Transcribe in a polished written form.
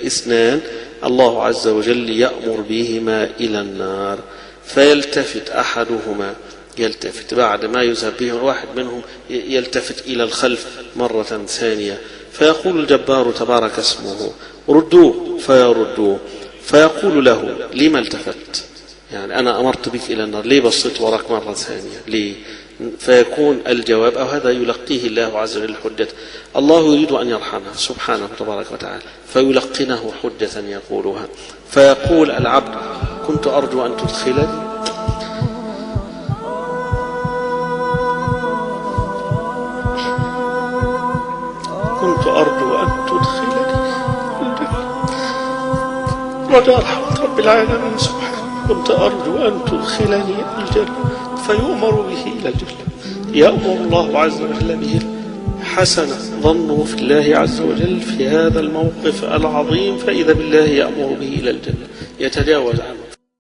اثنان الله عز وجل يأمر بهما إلى النار، فيلتفت أحدهما، يلتفت بعد ما يذهب به الواحد منهم يلتفت إلى الخلف مرة ثانية، فيقول الجبار تبارك اسمه ردوه، فيردوه، فيقول له لما التفت؟ يعني أنا أمرت بك إلى النار، ليه بصيت وراك مرة ثانية؟ ليه؟ فيكون الجواب، أو هذا يلقيه الله عز وجل حجة. الله يريد أن يرحمه سبحانه تبارك وتعالى، فيلقنه حجة يقولها، فيقول العبد كنت أرجو أن تدخلني، كنت أرجو أن تدخلني رجاء رحمة رب العالمين سبحانه، كنت أرجو أن تدخلني الجنة، فيؤمر به إلى الجنة. يأمر الله عز وجل به حسن ظنه في الله عز وجل في هذا الموقف العظيم، فإذا بالله يأمر به إلى الجنة، يتجاوز عنه